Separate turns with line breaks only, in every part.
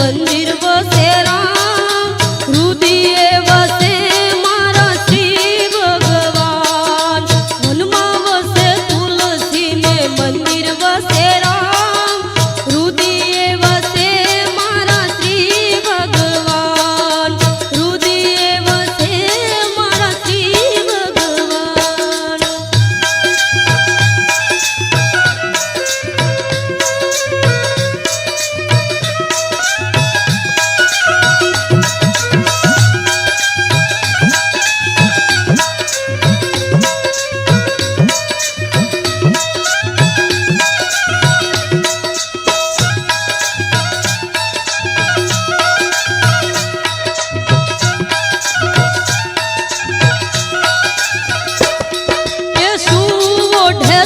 मंदिर वसे राम, हृदय वसे मारा श्री भगवान। वनमा वसे तुलसी ने मंदिर वसे राम, हृदय वसे मारा श्री भगवान, हृदय वसे मारा श्री भगवान।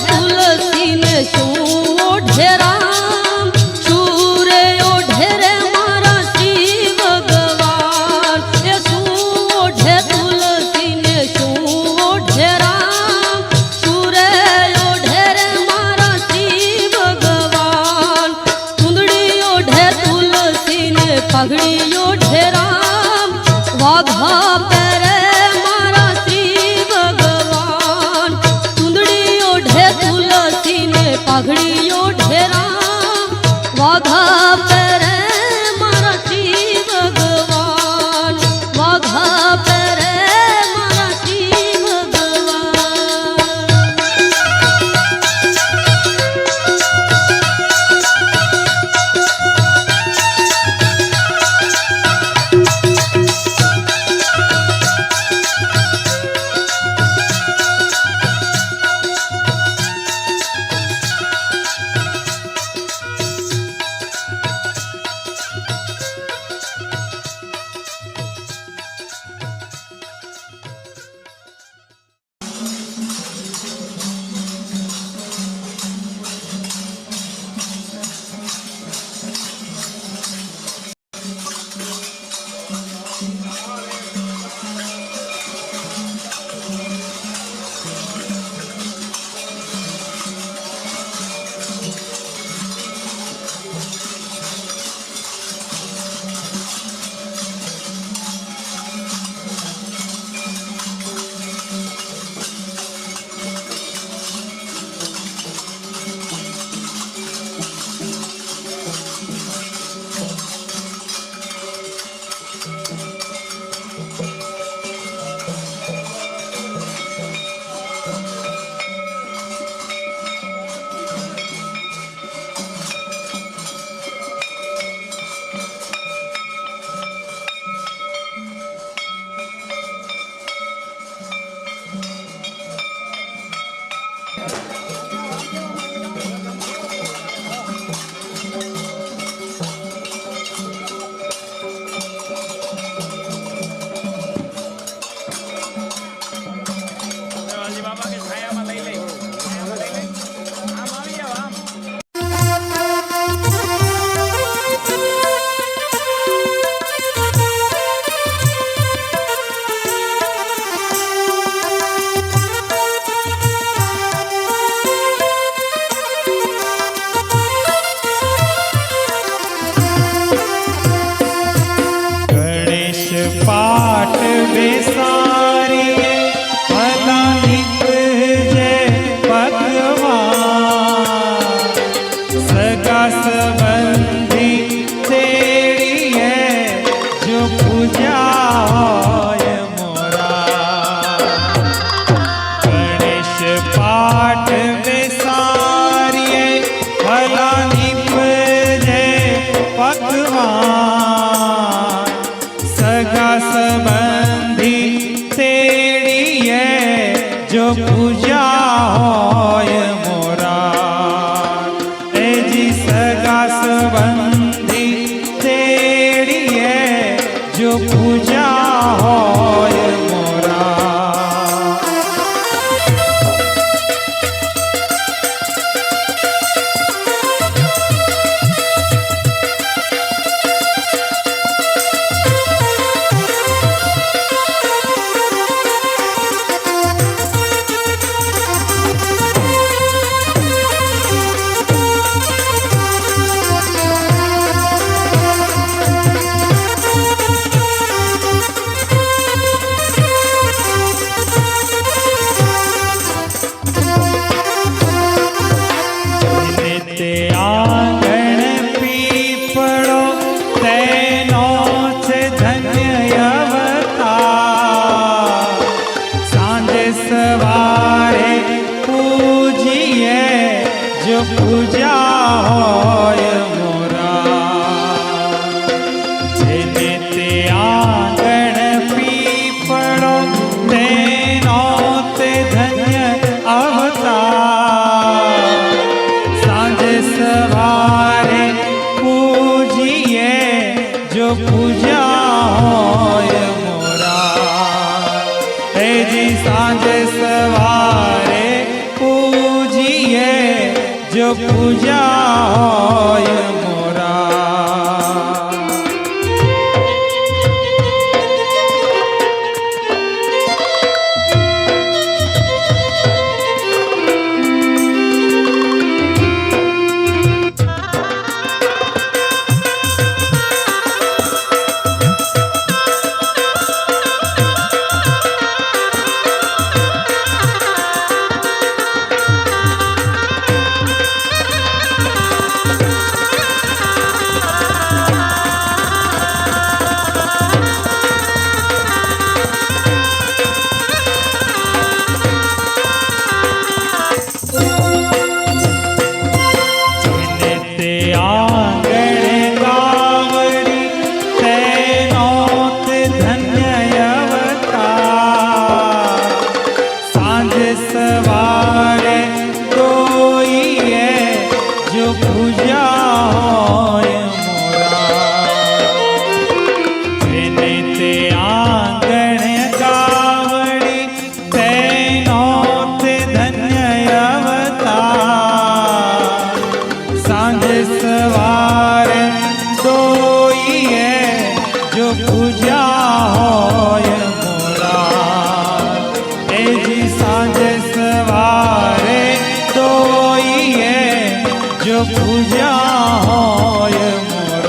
तुलसी ने शू ओढ़े राम, शूरे ओढ़े रे मारा श्री भगवान। ये शू ओढ़े तुलसी ने शू ओढ़े राम, शूरे ओढ़े रे मारा श्री भगवान। कुंदड़ी ओढ़े तुलसी ने पगड़ी ओढ़े राम, वाघा पैरे मारा श्री भगवान। कुंदड़ी ओढ़े तुलसी ने पगड़ी ओढ़े राम, वाघा पैरे मारा श्री भगवान, वाघा पैरे मारा श्री भगवान।
पाठ बेसारिए भला निपजे भगवान। सगा संबंधी तेड़िए जो पूजा होय मोरा। गणेश पाठ बेसारिए भला निपजे भगवान। सगा संबंधी तेड़िए जो पूजा होय मोरा। ए जी सगा संबंधी तेड़िए जो पूजा होय मोरा। પીપળો તેનો છે ધન્ય અવતાર. સાંજે સવારે પૂજીએ જો પૂજા હોય મોરા. જેને તે આંગણ પીપળો તેનો તે ધન્ય અવતાર. સાંજે સવારે પૂજીએ જો પૂજા હોય મોરા. હેજી સાંજે સવારે પૂજીએ જો પૂજા હોય મોરા. સવારે કોઈએ જો પૂજા હોય મોરા. જેને તે આંગણ ગાવડી તેનો તે ધન્ય અવતાર. સાંજે સવારે કોઈએ જો પૂજા હોય મોરા. એજી સાંજે સવારે તોઈએ જો પૂજા હોય મોરા.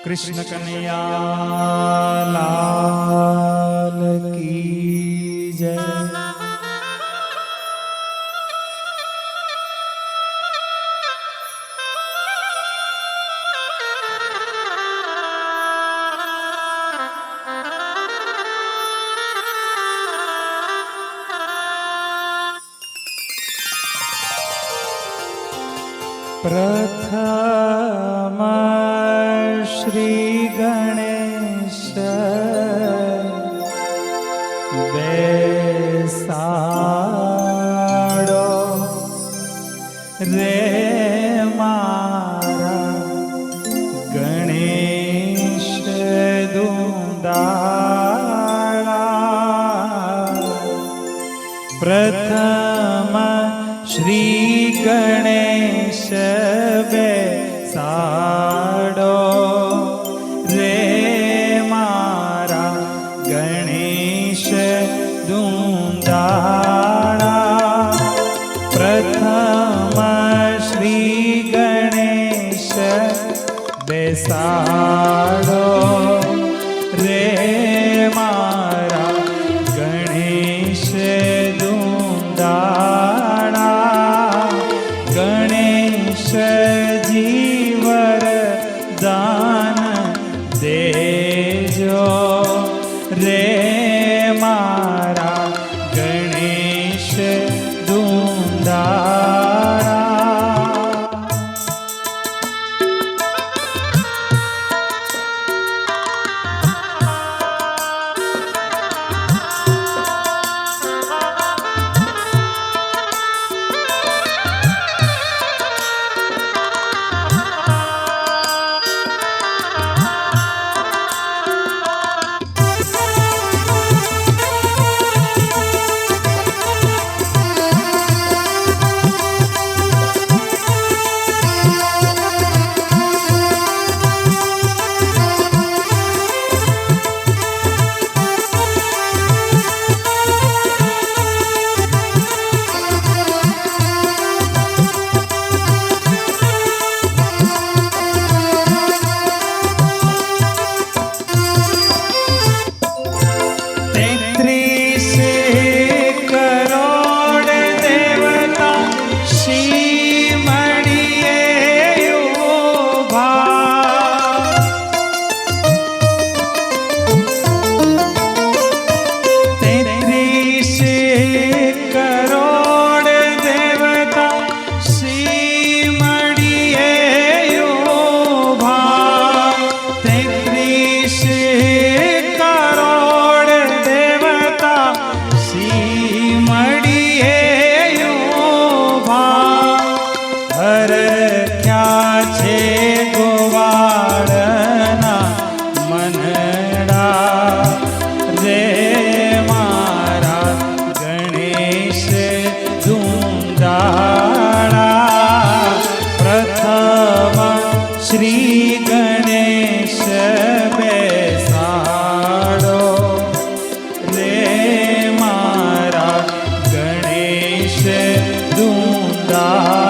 કૃષ્ણ કનૈયા લાલ કી જય. પ્રથમ શ્રી ગણેશ બેસાડો રે મારા ગણેશ દુંદાળા. પ્રથમ શ્રી ગણેશ બેસાડો રે મારા ગણેશ દુંદાળા. પ્રથમ શ્રી ગણેશ બેસાડો રે મારા ગણેશ દુંદાળા. ગણેશજી વરદાન દેજો રે મારા ગણેશ દુંદાળા. શ્રી ગણેશ બેસાડો રે મારા ગણેશ દુંદાળા.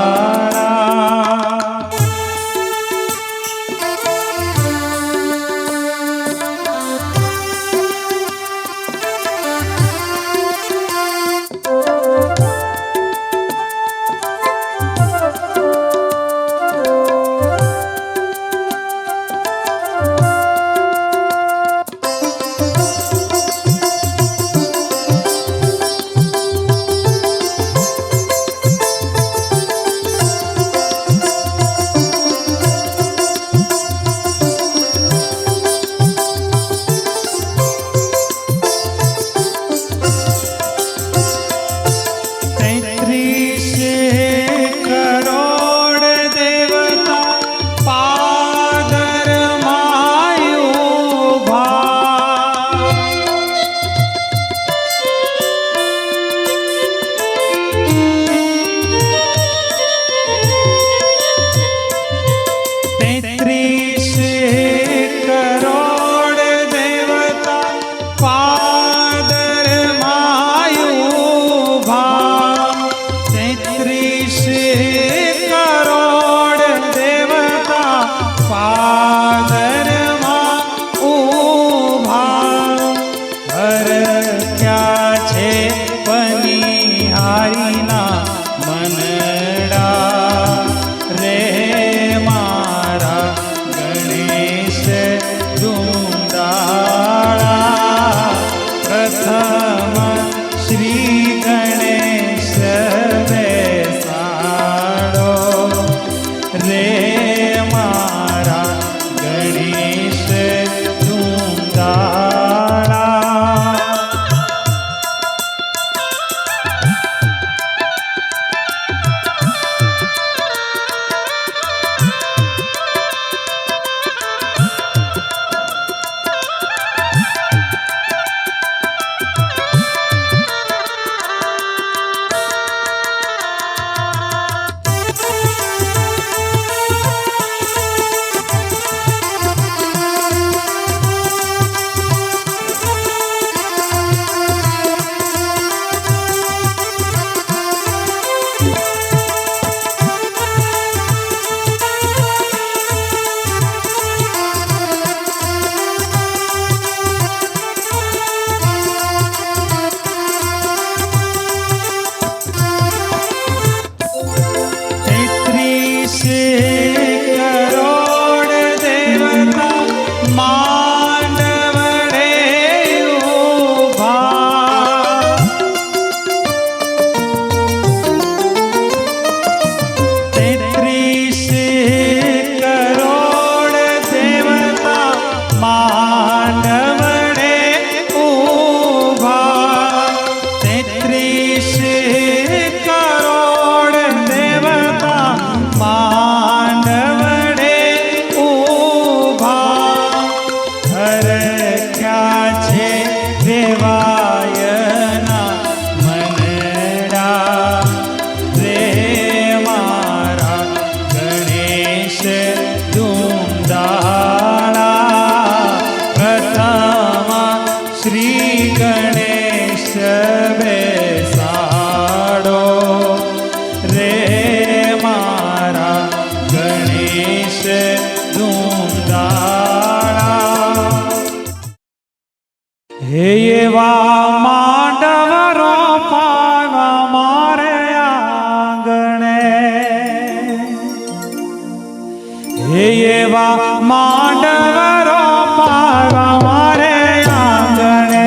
માંડવરો પાવા મારે આંગણે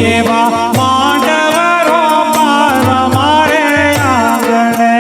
એવા માંડવરો પાવા મારે આંગણે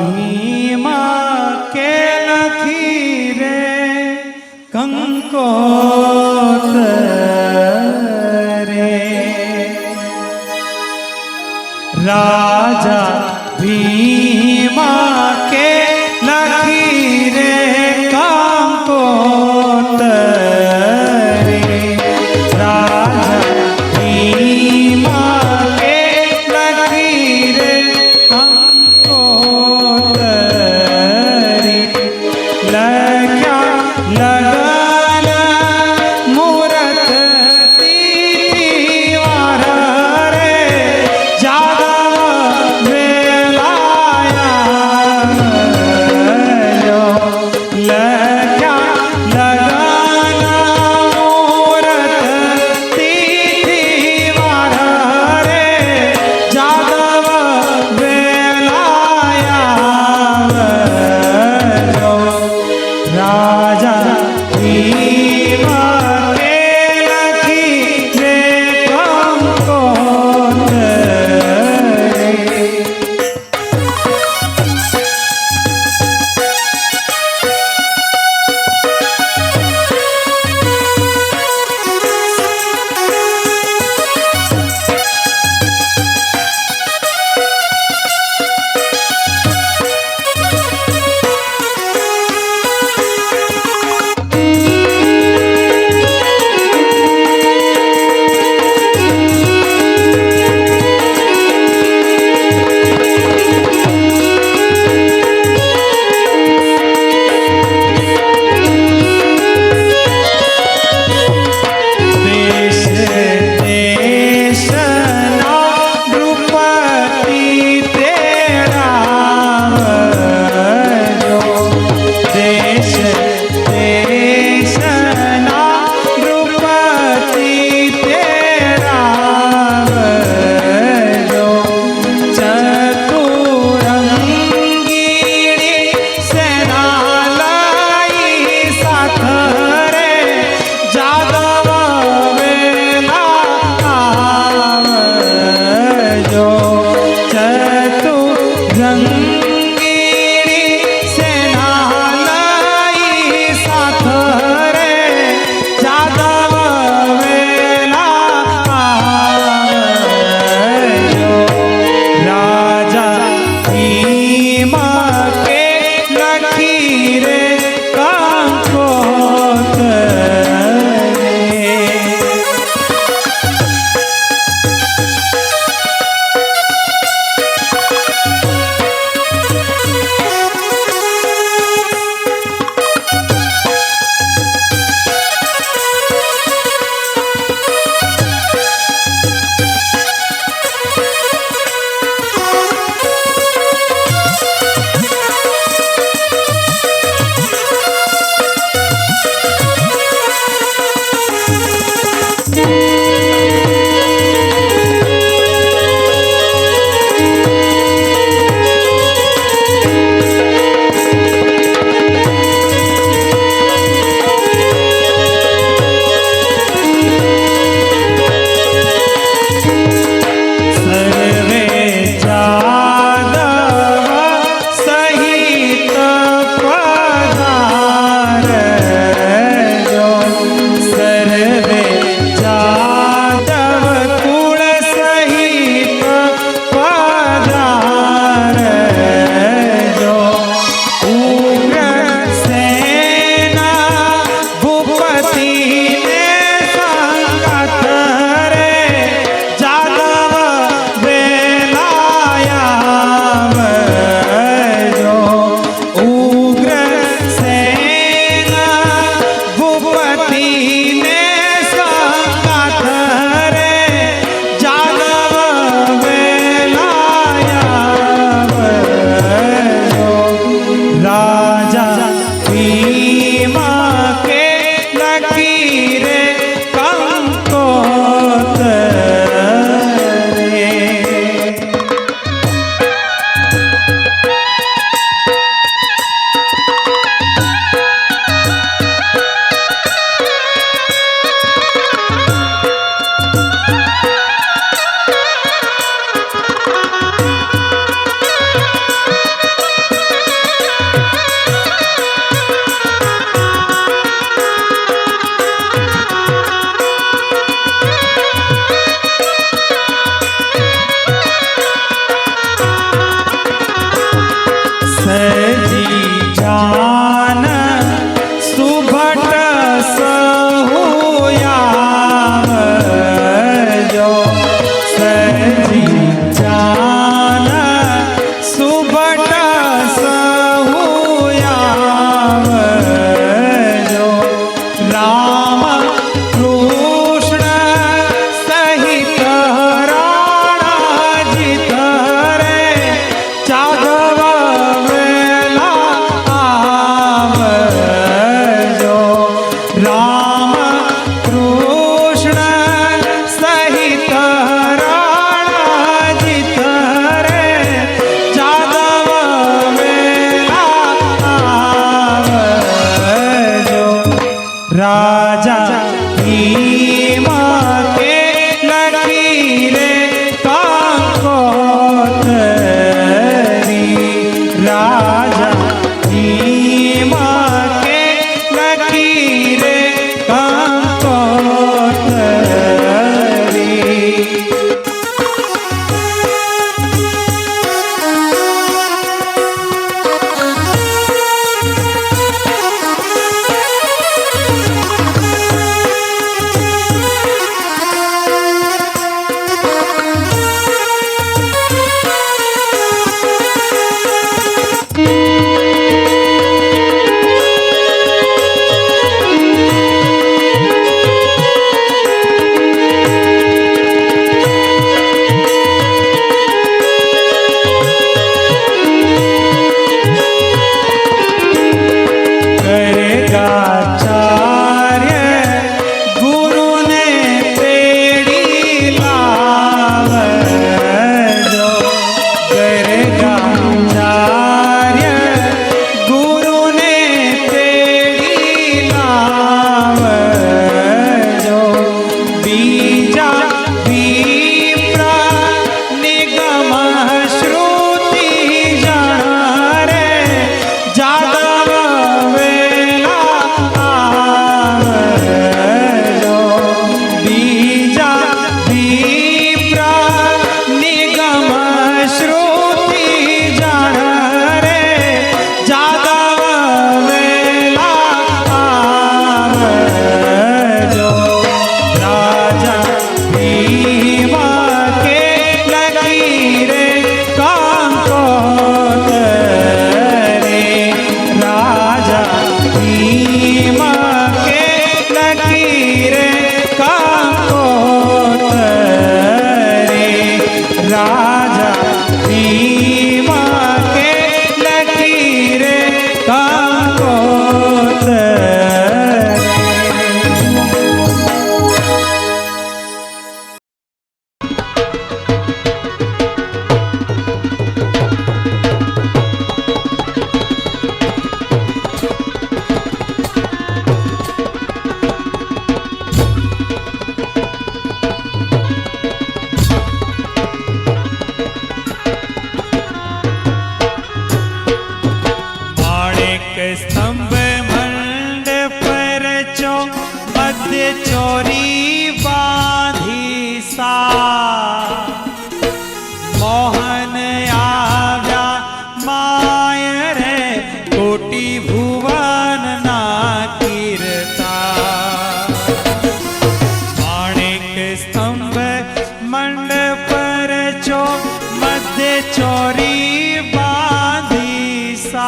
ભીમા કે લખી રે કંકોતરે રાજા ભીમા કે લખી રે કંકોતરે રાજા ભીમા કે લખી રે કંકોતરે લખ્યા લગન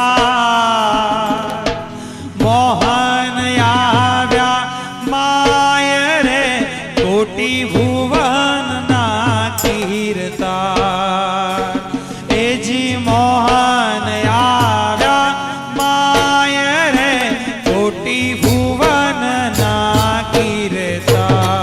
સંસાર મોહન આવ્યા માય રે કોટી ભુવન ના કીર્તાર એજી મોહન આવ્યા માય રે કોટી ભુવન ના કીર્તાર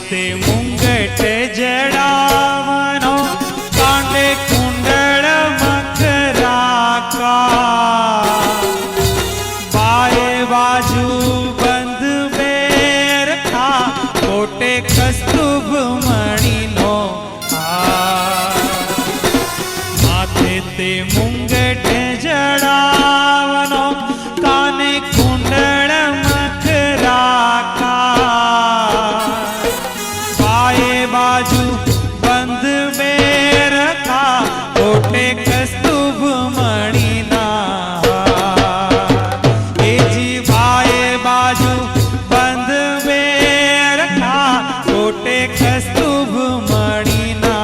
તે મુંગટ જડાવનો કાંડે કુંડળ મકરાકા બાએ બાજુ બંધ બેર ખા કોટે કસ્તુભ મણીનો માથે તે મુંગટ જડાવનો કાને કુંડળ મકરાકા बाजू बंद में रखा कोटे कस्तूभ मणिना एजी भाई बाजू बंद में रखा कोटे कस्तूभ मणिना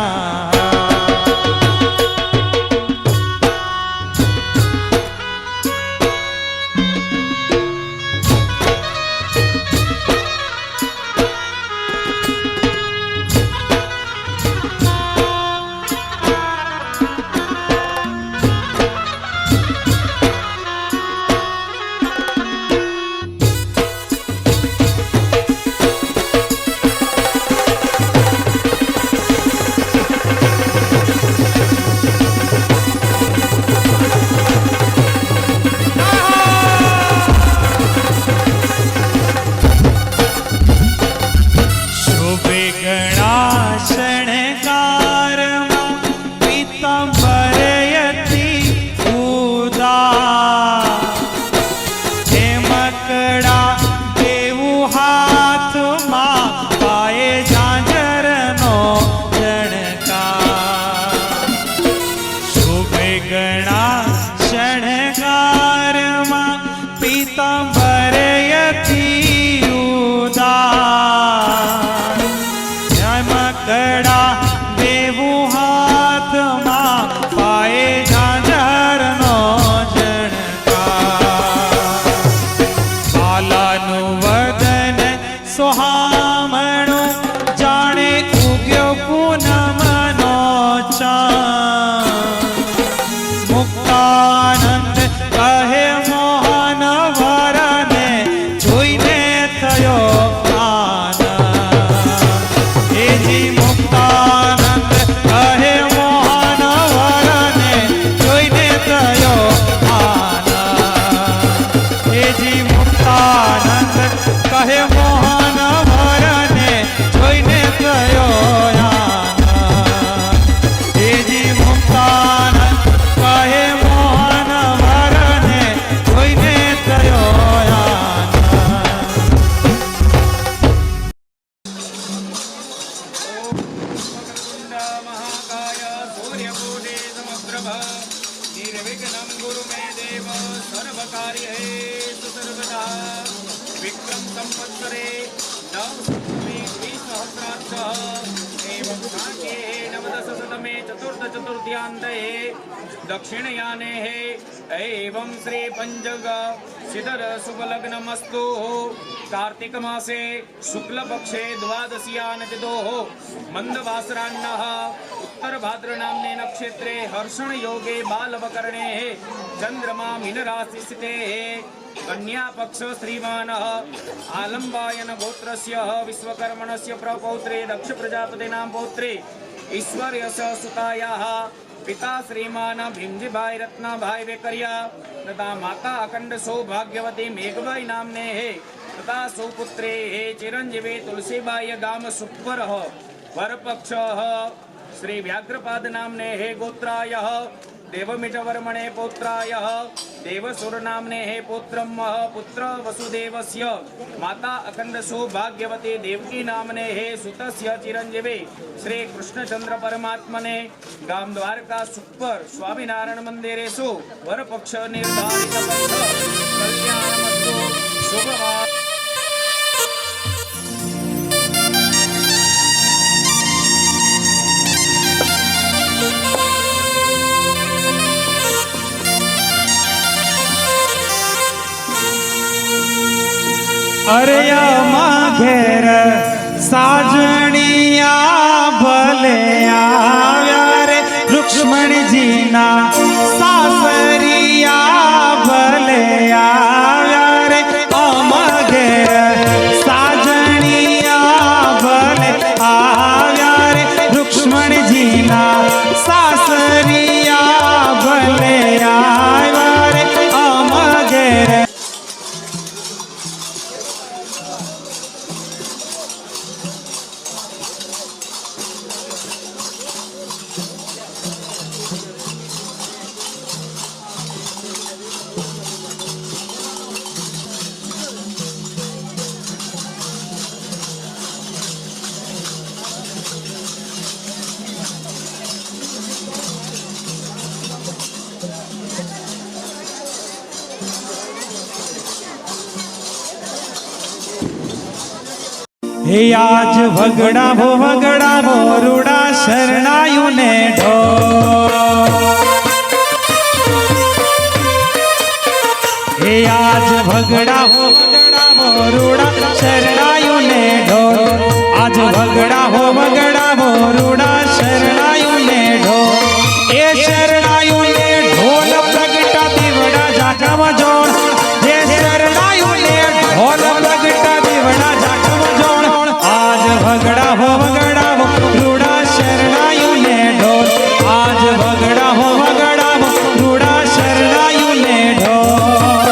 चतुर्थ चतुर्थ्यान्ते दक्षिणयाने एवं श्री पंचग सिद्धर शुभ लग्नमस्तु कार्तिक मासे शुक्ल पक्षे द्वादश्यां तिथोः मंदवासरान्नः उत्तर भाद्र नाम्ने नक्षत्रे हर्षण योगे बालवकरणे चंद्रमा मीन राशि स्थिते कन्या पक्ष श्रीमानः आलम्बायन गोत्रस्य विश्वकर्मणस्य प्रपौत्रे दक्ष प्रजापतीनां पौत्रे ईश्वर्यस सुतायाः पिता श्रीमान भीमजीभाई रत्नाभाई वेकरिया तथा माता अखंड सौभाग्यवती मेघभाई नामने तथा सुपुत्रे चिरंजीवी तुलसीबाई गाम सुपर वरपक्ष श्री व्याघ्रपाद नामने गोत्राय देवमिटवर्मणे पौत्राय देवसुर नामने पुत्रम पुत्र वसुदेवस्य माता अखंड सौभाग्यवती देवकी नामने सुतस्य चिरंजीवी श्री कृष्णचंद्र परमात्मने गाम द्वारका सुपर स्वामीनारायण मंदिरेषु वरपक्ष निर्धारित पक्ष कल्याणमस्तु शुभवा।
अरे घेर साजणिया भले आव्या रे लक्ष्मण जीना सासरिया भले आव्या रे घेर साजणिया भले आव्या रे लक्ष्मण जीना सासरिया भले आव्या रे घेर। हे आज भगड़ा भो रूड़ा शरणायु ने ढो हे आज भगड़ा भो रूड़ा शरणायु ने ढो आज भगड़ा भो रूड़ा शरणायु ने ढो ए शरणायु ने ढोल प्रगटा दीवड़ा जाटा जोड़ हे शरणायु ने ढोल प्रगटा दीवड़ा जाटा जोड़ आज भगड़ा हो रूड़ा शरणायु ने ढोल आज भगड़ा हो रूड़ा शरणायु ने ढोल।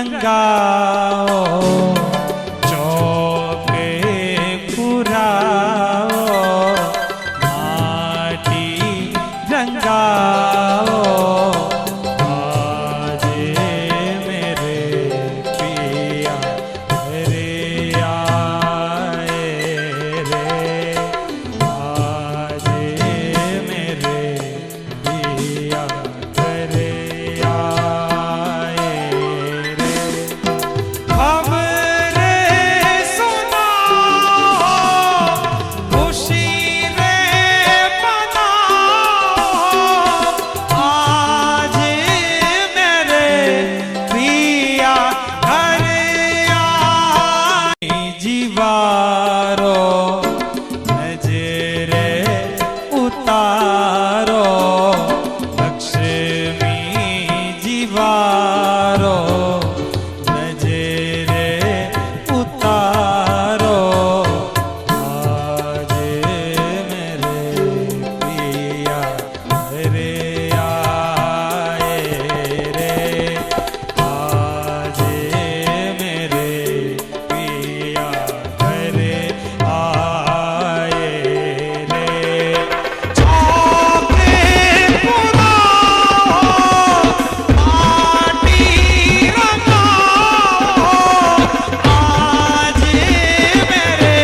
રંગાવો ચોકે પુરાવો માટી રંગાવો આજે મેરે પિયા ઘરે આએ રે આજે મેરે પિયા ઘરે આए રે ખબરે સુનાઓ ખુશી રે મનાઓ આજે મેરે પિયા ઘરે આए જીવારો નજરે ઉતારો લક્ષ્મી જીવારો નજરે ઉતારો આજે મેરે પિયા ઘરે આए રે આજે મેરે પિયા ઘરે આए રે ચોકે પુરાવો માટી રંગાવો આજે મેરે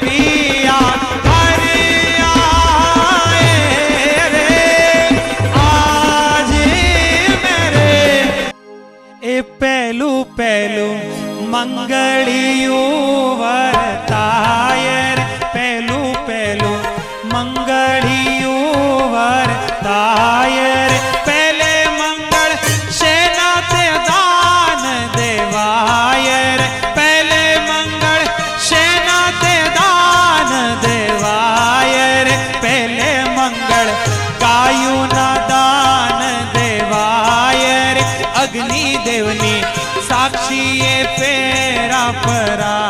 પિયા ઘરે આए રે આજે મેરે એ પહેલું પહેલું મંગળિયું વર્તાય રે પહેલું પહેલું મંગળિયું વર્તાય રે પહેલે મંગળ શેના તે દાન દેવાય રે પહેલે મંગળ શેના તે દાન દેવાય રે પહેલે મંગળ ગાયુના દાન દેવાય રે અગ્નિ દેવની સાક્ષીએ પેરા પરા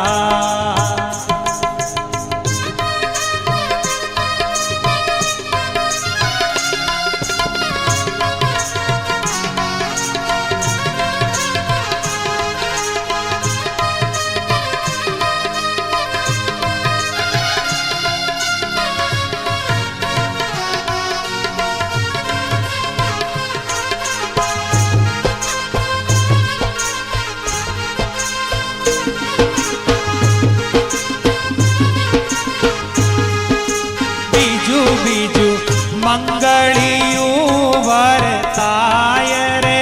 બીજું બીજું મંગળિયું વર્તાય રે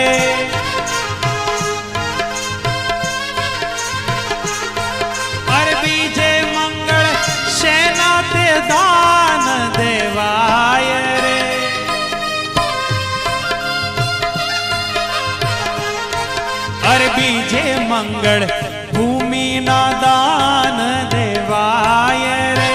અરે બીજે મંગળ શેના તે દાન દેવાય રે અરે બીજે મંગળ ભૂમિના દાન દેવાય રે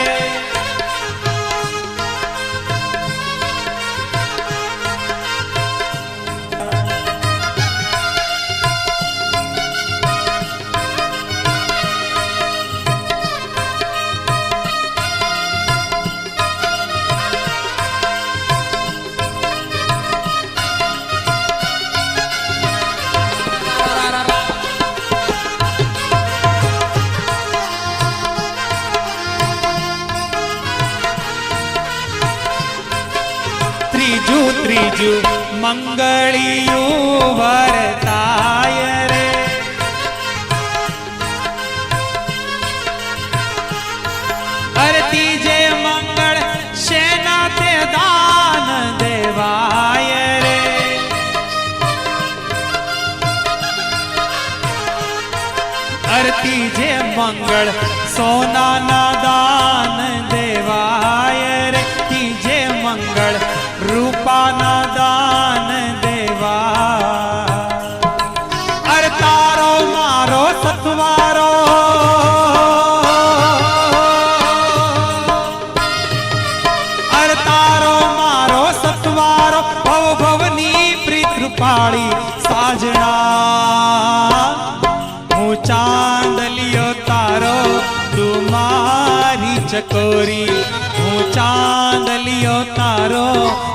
ત્રીજું ત્રીજું મંગળિયું વર્તાય રે અરે ત્રીજે મંગળ શેના તે દાન દેવાય રે અરે ત્રીજે મંગળ સોનાના દાન દેવાય રે ત્રીજે મંગળ રૂપાના દાન દેવા અરે તારો મારો સતવારો અરે તારો મારો સતવારો ભવ ભવની પ્રીત કૃપાળી સાજણા હું ચાંદલિયો તારો તું મારી ચકોરી હું ચાંદલિયો તારો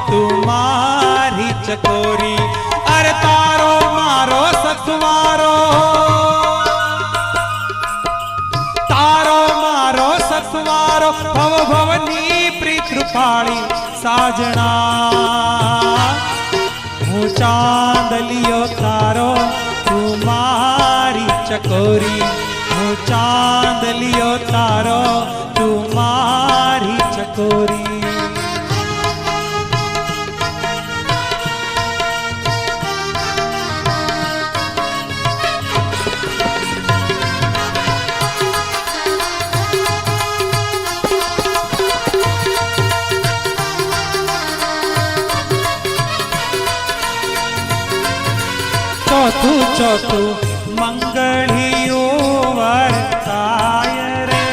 તું મારી ચકોરી અરે તારો મારો સથવારો वाली साजना हूँ चांदलियो तारो तू मारी चकोरी हूँ चांदलियो तारो तू मारी चकोरी। चौथू चौथू मंगलियो वर्ताय रे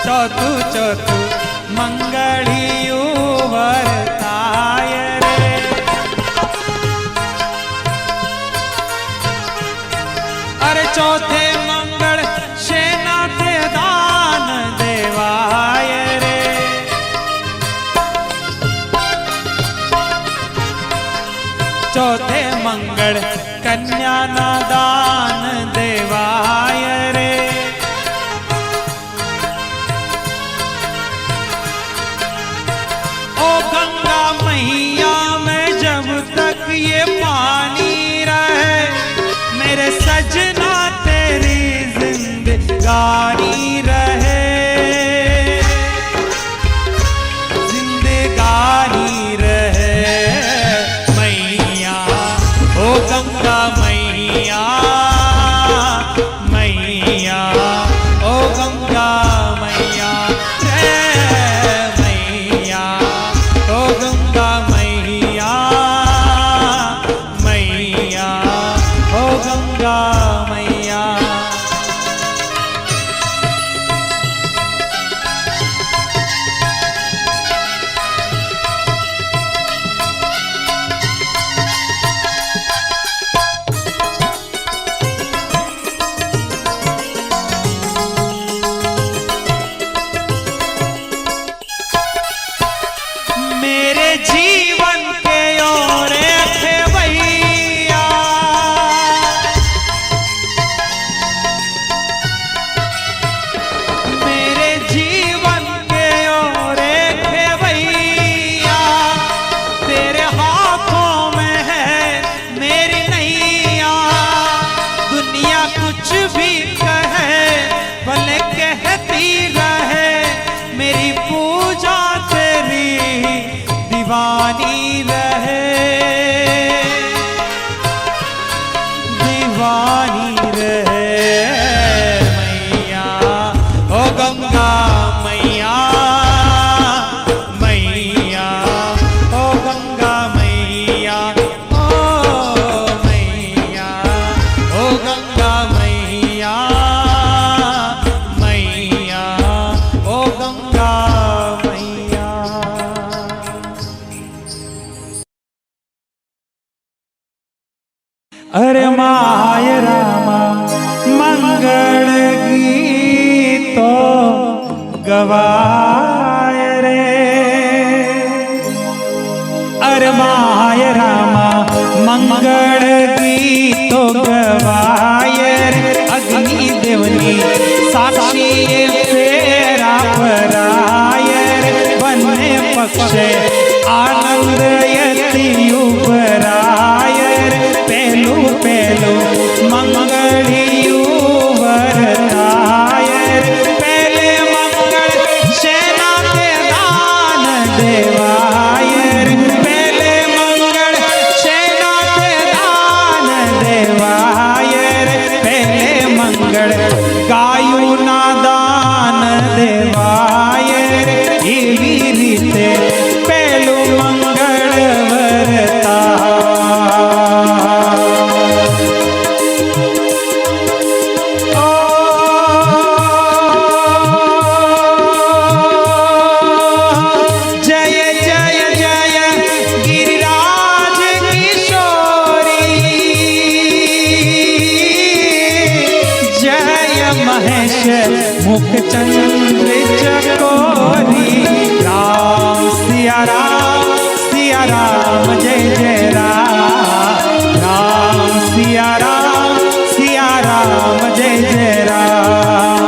चौथू चौथू मंगलियो वर्ताय रे। अरे चौथे मंगल सेना थे दान देवाय रे। चौथे मंगल कन्या ना दान देवाय रे। ओ गंगा मैया में जब तक ये पानी रहे मेरे सजना तेरी जिंदगानी रहे जिंदगानी रहे। गंगा मैया मैया ओ गंगा मैया रे मैया ओ गंगा मैया मैया ओ गंगा मैया। जीवन के ओर थे भैया मेरे जीवन के ओर थे भैया तेरे हाथों में है मेरी नैया। दुनिया कुछ भी कहे भले कहती रहे मेरी पूजा तेरी दीवानी रहे दीवानी रहे। मैया ओ गंगा मैया मैया ओ गंगा मैया ओ मैया ओ गंगा मैया मैया ओ गंगा मैया। अरे माय रामा मंगल गीतो गवाय रे। अरे माय रामा मंगल गीतो गवाय रे। अग्नि देवनी साक्षी फेरा पराय रे। बने पक्षे आनंद यति उपराय रे। पेलू पेलू मंगलियो वरताय रे। पहले मंगल सेना के दान देवाय रे। पहले मंगल सेना के दान देवाय रे। पहले मंगल गायु ना दान देवाय रे। एवी रीते पहलू मंगल वरता। मुख चंद्र चकोरी। राम सिया राम जय जय राम। राम सिया राम जय जय राम।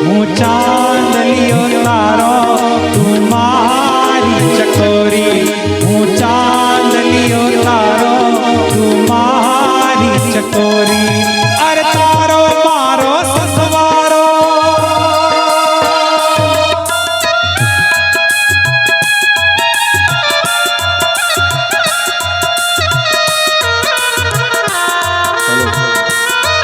હું ચાંદલિયો તારો તું મારી ચકોરી હું ચાંદલિયો તારો તું મારી ચકોરી અરે તારો મારો સસવારો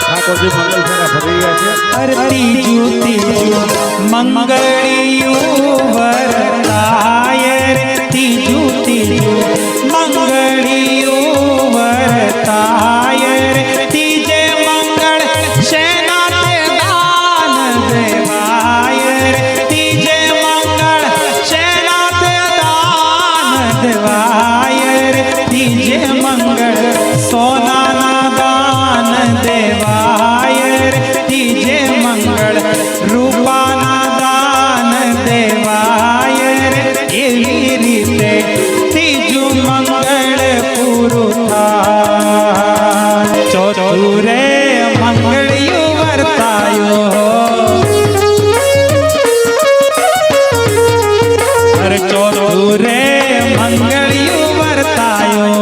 ઠાકોરજી મંગલ ફેરા ફરી રહ્યા છે.
અરે ત્રીજું ત્રીજું મંગળિયું વરતાય રે ત્રીજું ત્રીજું મંગળિયું વરતાય રે ત્રીજે મંગળ શેના તે દાન દેવાય રે ત્રીજે મંગળ શેના તે દાન દેવાય રે ત્રીજે મંગળ સોનાના દાન દેવાય રે ત્રીજે મંગળ રૂપાના દાન દેવાય રે એવી રીતે ત્રીજું મંગળ પૂરું થાય ચોથું રે મંગળિયું વર્તાયો અરે ચોથું રે મંગળિયું વર્તાયો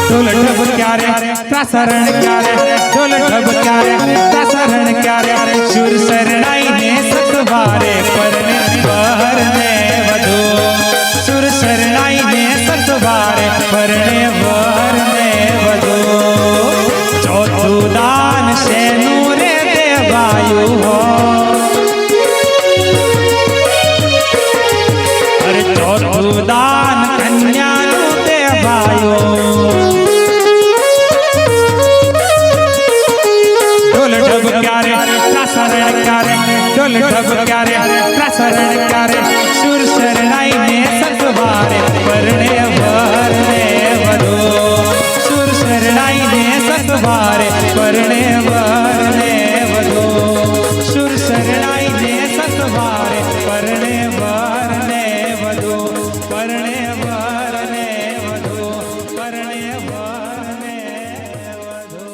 ઢોલ ઢબ ક્યારે પ્રસરણ ક્યારે ઢોલ ઢબ ક્યારે પ્રસરણ ક્યારે સુર શરણાઈને સતવારે પરને વરને વધુ સુર શરણાઈને સતવારે પરને વરને વધુ ચોથું દાન શેનું રે દેવાયું હો અરે ચોથું દાન કન્યાનું દેવાયું ઢોલ ઢબ ક્યારે પ્રસરણ ક્યારે ઢોલ ઢબ ક્યારે પ્રસરણ ક્યારે સુર શરણાઈને સતવારે પરણે વરને વધુ સુર શરણાઈને સતવારે પરણે વરને વધુ સુર શરણાઈને સતવારે પરણે વરને વધુ પરણે વરને વધુ પરણે વરને વધુ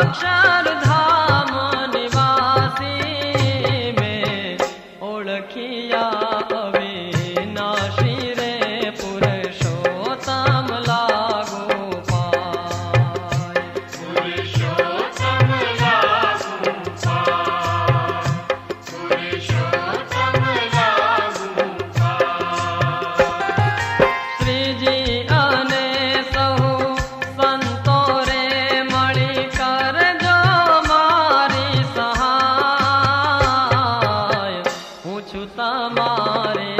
अक्षरधाम निवासी में ओळखिया अविनाशी रे पुरुषोत्तम लागो पाय।
पुरुषोत्तम लागो पाय, पुरुषोत्तम लागो पाय।
श्रीजी अने सहु संतो रे मळी करजो मारी सहाय। હું છું તમારે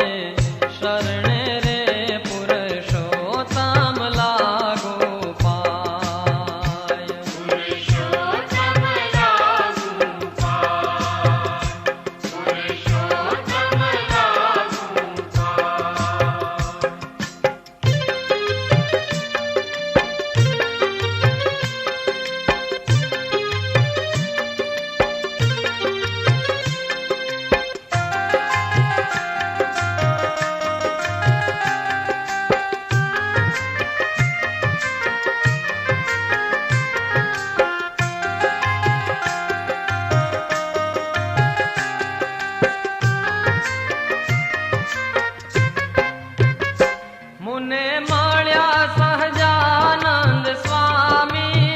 શરણે રે પુરુષોત્તમ લાગો પાય।
पुरुषोत्तम लागो पाय, पुरुषोत्तम लागो पाय।
મુને મળ્યા સહજાનંદ સ્વામી,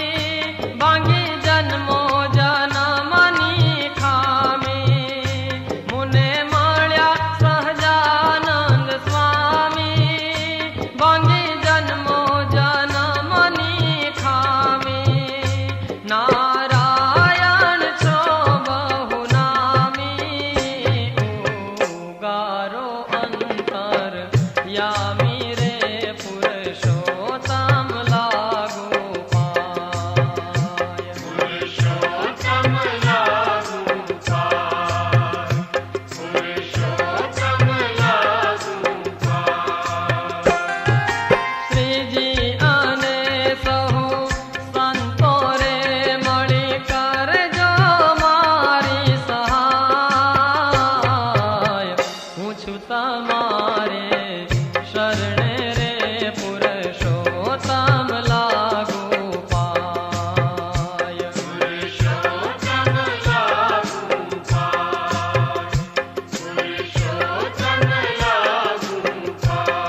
ભાંગી જન્મો જન્મની ખામી। મુને મળ્યા સહજાનંદ સ્વામી, ભાંગી જન્મો જન્મની ખામી। નારાયણ છો બહુ નામી, ઉગારો અંતર યામી રે પુરુષોત્તમ લાગો પાય।
पुरुषोत्तम लागो पाय, पुरुषोत्तम लागो पाय।
શ્રીજી અને સહુ સંતો રે મળી કરજો મારી સહાય। હું છું તમારે શરણે રે પુરુષોત્તમ લાગો પાય।
पुरुषोत्तम लागो पाय, पुरुषोत्तम लागो पाय।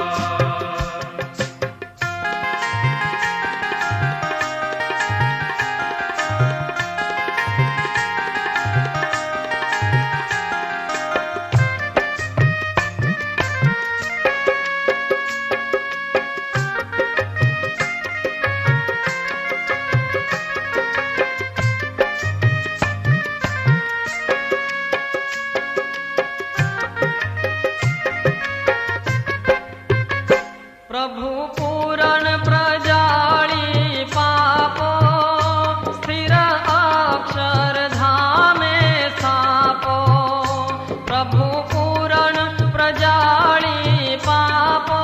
પ્રભુ પૂરણ પ્રજાળી પાપો, સ્થિર અક્ષર ધામે સ્થાપો। પ્રભુ પૂરણ પ્રજાળી પાપો,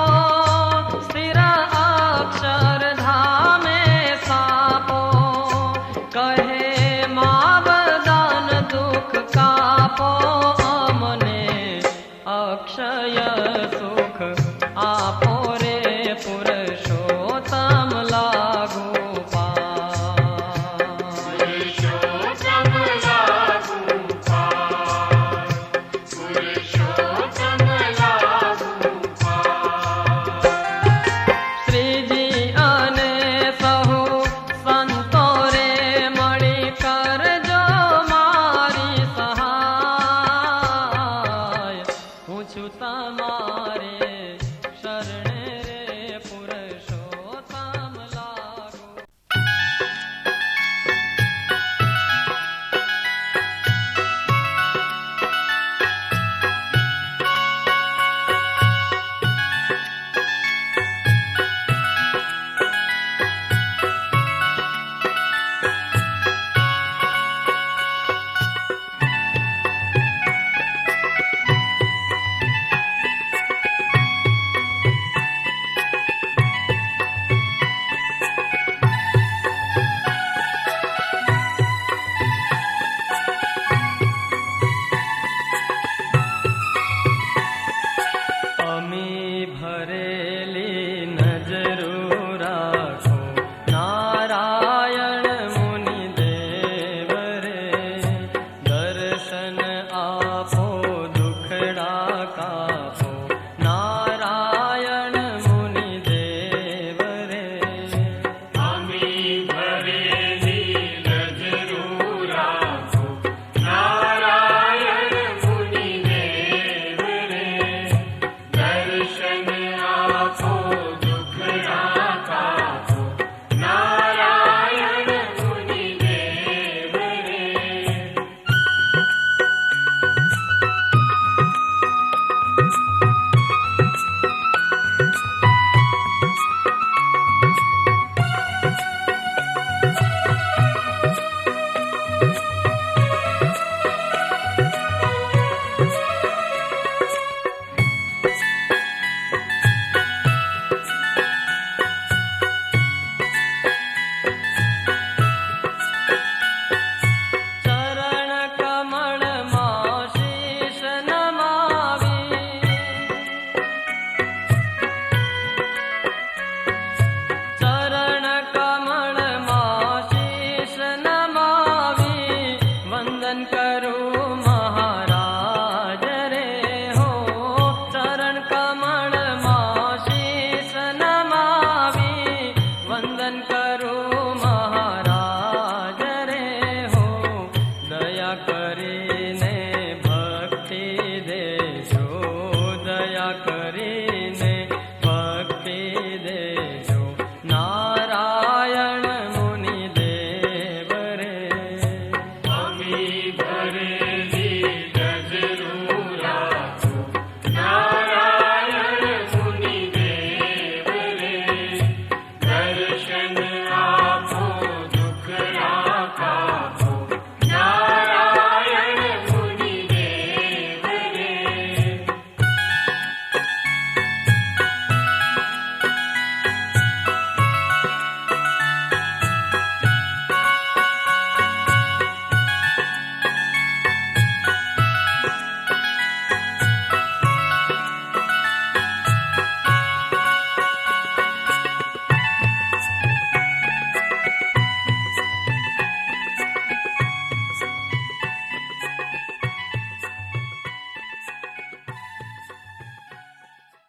સ્થિર અક્ષર ધામે સ્થાપો। કહે માવદાન દુઃખ કાપો, અમને અક્ષય સુખ